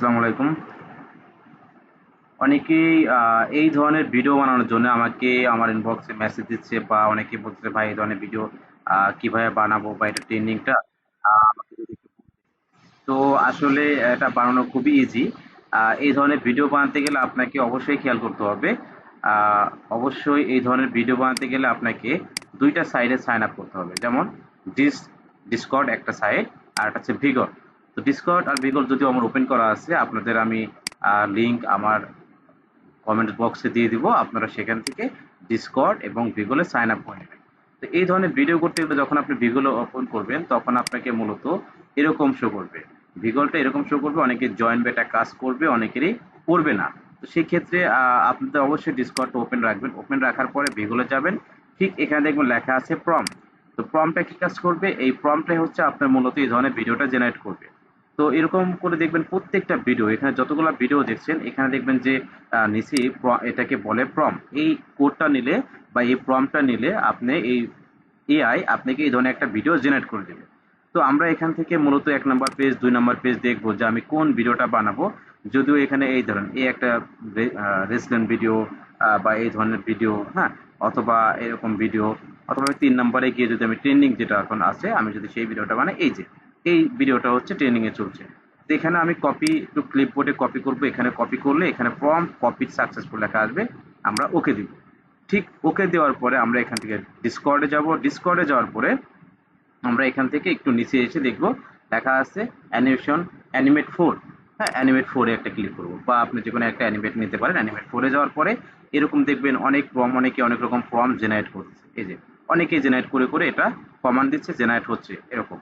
আসসালামু আলাইকুম। অনেকেই এই ধরনের ভিডিও বানানোর জন্য আমাকে আমার ইনবক্সে মেসেজ দিচ্ছে বা অনেকে বলছে ভাই এই ধরনের ভিডিও কিভাবে বানাবো বা এটা ট্রেন্ডিংটা আমাকে যদি একটু বলতেন। তো আসলে এটা বানানো খুবই ইজি। এই ধরনের ভিডিও বানাতে গেলে আপনাকে অবশ্যই খেয়াল করতে হবে। আহ, অবশ্যই এই ধরনের ভিডিও বানাতে গেলে আপনাকে দুইটা সাইডে সাইন আপ করতে হবে, যেমন ডিস ডিসকর্ড একটা সাইড আর একটা হচ্ছে ভিগর। তো ডিসকর্ড আর ভিগর যদিও আমার ওপেন করা আছে, আপনাদের আমি লিংক আমার কমেন্ট বক্সে দিয়ে দিব, আপনারা সেখান থেকে ডিসকর্ড এবং ভিগলে সাইন আপ করে নেবেন। তো এই ধরনের ভিডিও করতে গেলে যখন আপনি ভিগলে ওপেন করবেন তখন আপনাকে মূলত এরকম শো করবে। ভিগলটা এরকম শো করবে, অনেকে জয়েন বেটা কাজ করবে, অনেকেরই করবে না। তো সেই ক্ষেত্রে আপনাদের অবশ্যই ডিসকর্ডটা ওপেন রাখবেন। ওপেন রাখার পরে ভিগলে যাবেন, ঠিক এখানে দেখবেন লেখা আছে প্রম্পট। তো প্রম্পটটা কি কাজ করবে? এই প্রম্পটটাই হচ্ছে আপনার মূলত এই ধরনের ভিডিওটা জেনারেট করবে। তো এরকম করে দেখবেন প্রত্যেকটা ভিডিও, এখানে যতগুলো ভিডিও দেখছেন এখানে দেখবেন যে নিচে এটাকে বলে প্রম্পট। এই কোডটা নিলে বা এই প্রম্পটটা নিলে আপনি এই এআই আপনাকে এই ধরনের একটা ভিডিও জেনারেট করে দেবে। তো আমরা এখান থেকে মূলত ১ নাম্বার পেজ ২ নাম্বার পেজ দেখবো যে আমি কোন ভিডিওটা বানাবো। যদিও এখানে এই ধরেন এই একটা রেসলিং ভিডিও বা এই ধরনের ভিডিও, হ্যাঁ, অথবা এরকম ভিডিও, অথবা ৩ নাম্বারে গিয়ে যদি আমি ট্রেন্ডিং যেটা এখন আছে আমি যদি সেই ভিডিওটা বানাই, এই যে এই ভিডিওটা হচ্ছে ট্রেন্ডিং এ চলছে। তো এখানে আমি কপি টু ক্লিপবোর্ডে কপি করব। এখানে কপি করলে এখানে প্রম্পট কপি সাকসেসফুল লেখা আসবে, আমরা ওকে দিব। ঠিক ওকে দেওয়ার পরে আমরা এখান থেকে ডিসকর্ডে যাব। ডিসকর্ডে যাওয়ার পরে আমরা এখান থেকে একটু নিচে এসে দেখব লেখা আছে অ্যানিমেশন, অ্যানিমেট 4। হ্যাঁ, অ্যানিমেট 4 এ একটা ক্লিক করব, বা আপনি যে কোনো একটা অ্যানিমেট নিতে পারেন। অ্যানিমেট 4 এ যাওয়ার পরে এরকম দেখবেন অনেক অনেকে অনেক রকম ফর্ম জেনারেট করতেছে। এই যে অনেকেই জেনারেট করে করে এটা কমান্ড দিচ্ছে, জেনারেট হচ্ছে এরকম।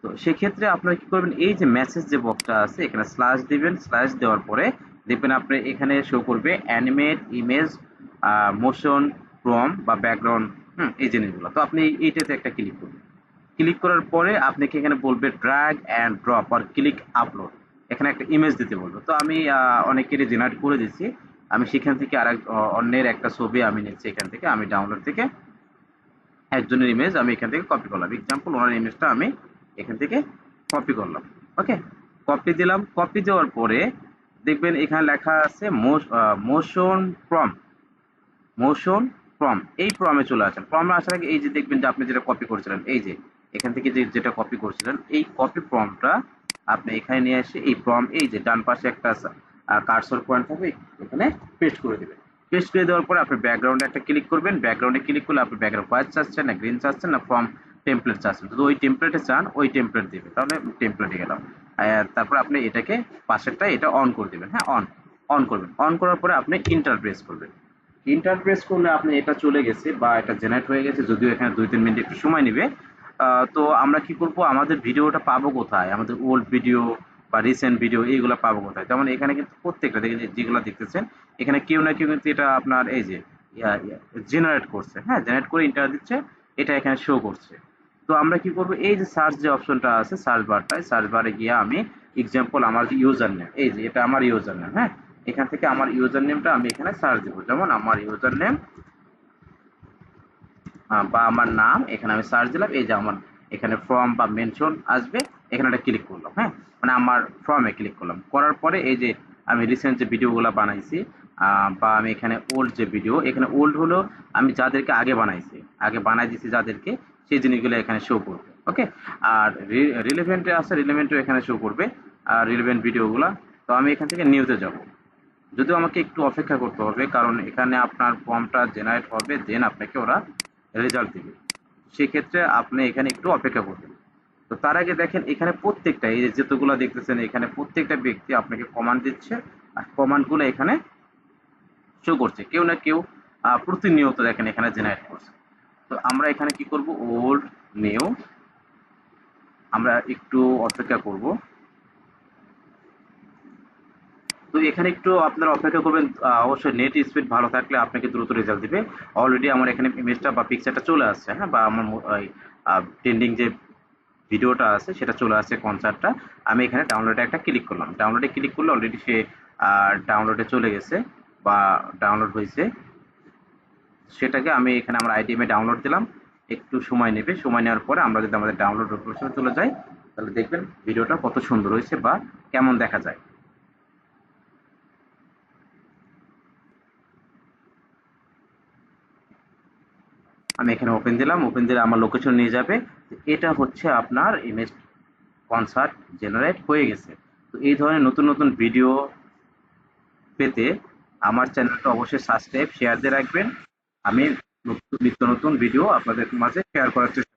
তো সেক্ষেত্রে আপনারা কি করবেন, এই যে মেসেজ যে বক্সটা আছে এখানে স্ল্যাশ দিবেন। স্ল্যাশ দেওয়ার পরে দেখবেন আপনি এখানে শো করবে অ্যানিমেট ইমেজ, মোশন, ক্রম বা ব্যাকগ্রাউন্ড, এই জিনিসগুলো। তো আপনি এইটাতে একটা ক্লিক করবেন। ক্লিক করার পরে আপনাকে এখানে বলবে ড্র্যাগ অ্যান্ড ড্রপ আর ক্লিক আপলোড। এখানে একটা ইমেজ দিতে বলবে। তো আমি অনেকেরই জেনারেট করে দিচ্ছি। আমি সেখান থেকে আরেক অন্যের একটা ছবি আমি নিচ্ছি, এখান থেকে আমি ডাউনলোড থেকে একজনের ইমেজ আমি এখান থেকে কপি করলাম। এক্সাম্পল ওনার ইমেজটা আমি এখান থেকে কপি করলাম। ওকে, কপি দিলাম। কপি দেওয়ার পরে দেখবেন এখানে লেখা আছে মোশন প্রম। মোশন প্রম, এই প্রমে চলে আসেন। প্রমে আসার আগে এই যে দেখবেন যে আপনি যেটা কপি করেছিলেন, এই যে এখান থেকে যে যেটা কপি করছিলেন এই কপি প্রমটা আপনি এখানে নিয়ে এসে এই প্রম, এই যে ডান পাশে একটা কার্সর পয়েন্ট থাকবে, এখানে পেস্ট করে দিবেন। পেস্ট করে দেওয়ার পরে আপনি ব্যাকগ্রাউন্ডে একটা ক্লিক করবেন। ব্যাকগ্রাউন্ডে ক্লিক করলে আপনি ব্যাকগ্রাউন্ড হোয়াইট চাচ্ছেন না গ্রিন চাচ্ছেন না ফ্রম টেমপ্লেট চাচ্ছেন। যদি ওই টেমপ্লেটে চান ওই টেমপ্লেট দিবেন, তাহলে টেমপ্লেটে গেলাম। তারপর আপনি এটাকে পাশেরটা এটা অন করে দিবেন। হ্যাঁ, অন অন করবেন। অন করার পরে আপনি ইন্টার প্রেস করবেন। ইন্টার প্রেস করলে আপনি এটা চলে গেছে বা এটা জেনারেট হয়ে গেছে, যদিও এখানে ২-৩ মিনিট একটু সময় নেবে। তো আমরা কি করব, আমাদের ভিডিওটা পাবো কোথায়? আমাদের ওল্ড ভিডিও বা রিসেন্ট ভিডিও এইগুলো পাবো কোথায়? যেমন এখানে কিন্তু প্রত্যেকটা দেখেন যেগুলো দেখতেছেন এখানে কেউ না কেউ কিন্তু এটা আপনার এই যে জেনারেট করছে। হ্যাঁ, জেনারেট করে ইন্টার দিচ্ছে, এটা এখানে শো করছে। তো আমরা কি করব, এই যে সার্চ যে অপশনটা আছে সার্চ বারটায়, সার্চ বারে গিয়ে আমি এক্সাম্পল আমার যে ইউজার নেম, এই যে এটা আমার ইউজার নেম। হ্যাঁ, এখান থেকে আমার ইউজার নেমটা আমি এখানে সার্চ দেবো, যেমন আমার ইউজার নেম বা আমার নাম এখানে আমি সার্চ দিলাম। এই যে আমার এখানে ফর্ম বা মেনশন আসবে, এখানে একটা ক্লিক করলাম। হ্যাঁ, মানে আমার ফর্মে ক্লিক করলাম। করার পরে এই যে আমি রিসেন্ট যে ভিডিওগুলো বানাইছি বা আমি এখানে ওল্ড যে ভিডিও, এখানে ওল্ড হলো আমি যাদেরকে আগে বানাইছি, আগে বানাই দিছি যাদেরকে, সেই জিনিসগুলো এখানে শো করবে। ওকে, আর রিলেভেন্টে আছে, রিলেভেন্টও এখানে শো করবে আর রিলেভেন্ট ভিডিওগুলা। তো আমি এখান থেকে নিউতে যাব। যদিও আমাকে একটু অপেক্ষা করতে হবে, কারণ এখানে আপনার ফর্মটা জেনারেট হবে, দেন আপনাকে ওরা রেজাল্ট দিবে। সেক্ষেত্রে আপনি এখানে একটু অপেক্ষা করবেন। তো তার আগে দেখেন এখানে প্রত্যেকটা এই যে যতগুলো দেখতেছেন এখানে প্রত্যেকটা ব্যক্তি আপনাকে কমান্ড দিচ্ছে, আর কমান্ডগুলো এখানে শো করছে। কেউ না কেউ প্রতিনিয়ত দেখেন এখানে জেনারেট করছে। তো আমরা এখানে কি করব, ওল্ড নিউ, আমরা একটু অপেক্ষা করব। তো এখানে একটু আপনারা অপেক্ষা করবেন। অবশ্যই নেট স্পিড ভালো থাকলে আপনাকে দ্রুত রেজাল্ট দিবে। অলরেডি আমার এখানে ইমেজটা বা পিকচারটা চলে আসছে। হ্যাঁ, বা আমার ট্রেন্ডিং যে ভিডিওটা আছে সেটা চলে আসছে, কনসার্টটা। আমি এখানে ডাউনলোডে একটা ক্লিক করলাম। ডাউনলোডে ক্লিক করলে অলরেডি সে ডাউনলোডে চলে গেছে বা ডাউনলোড হয়েছে। সেটাকে আমি এখানে আমার আইডিএমে ডাউনলোড দিলাম। একটু সময় নেবে। সময় নেওয়ার পরে আমরা যদি আমাদের ডাউনলোড অপশনে চলে যাই, তাহলে দেখবেন ভিডিওটা কত সুন্দর হয়েছে বা কেমন দেখা যায়। আমি এখানে ওপেন দিলাম, ওপেন দিলে আমার লোকেশন নিয়ে যাবে। তো এটা হচ্ছে আপনার ইমেজ কনসার্ট জেনারেট হয়ে গেছে। তো এই ধরনের নতুন নতুন ভিডিও পেতে আমার চ্যানেলটা অবশ্যই সাবস্ক্রাইব শেয়ার দিয়ে রাখবেন। আমি নিত্য নতুন ভিডিও আপনাদের মাঝে শেয়ার করার চেষ্টা